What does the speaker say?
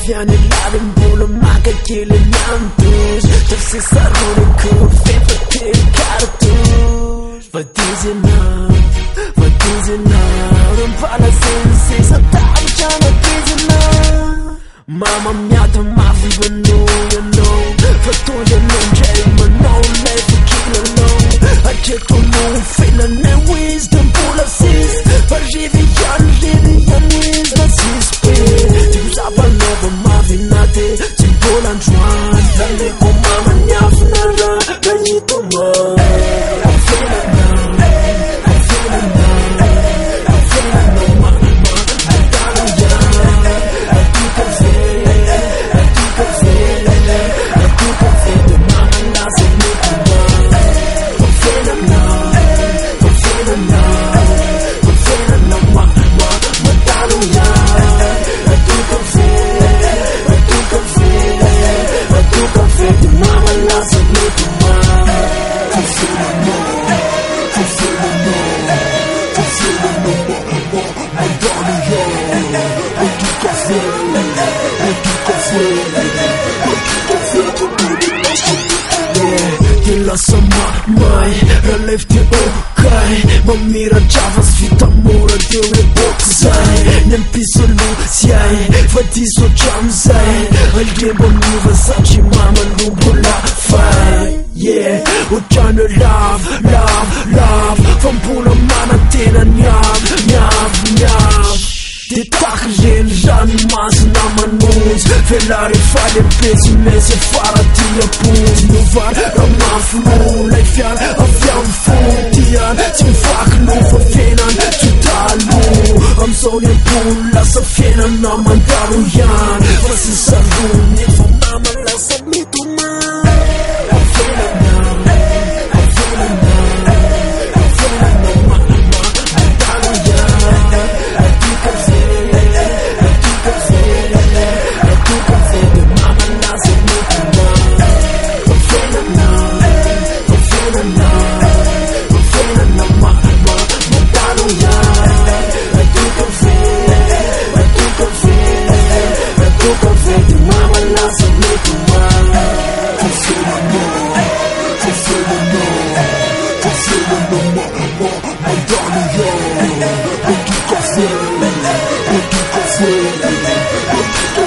Fianilado mbola maka kely an'antozy Tafy se saroniko fefa telo cartouche Vadizina Rampala sensesa tavitra natizina Mama miata mafy manao Fa tonga nondray manao lay fakilanao Atreto no felana wisdom mbola sis Fa rivy ihany wisdom sispe Tipo zapanova mavinate Tsy mbola androany Laleko mama niafina raha Nahitoma Sama mai ralef te okay Mamira javas vita mora deu le boxai Nem pisolu siai Fadiso jamzai Aldembo miva sachi mama lumbola fai Yeah, utrano love Fampuna mana tena nyam Det taky reny ranomasina manonzy Velary faly ampesy mesy afara ty aponzy Novary ramafy lay fiara avy amin'ny fontiany Tsy mivaky no fa fiainany tsy talo Amizao ny ambony lasa fiainana mandalo ihany Fa sy salony efa mama lasa mitomany I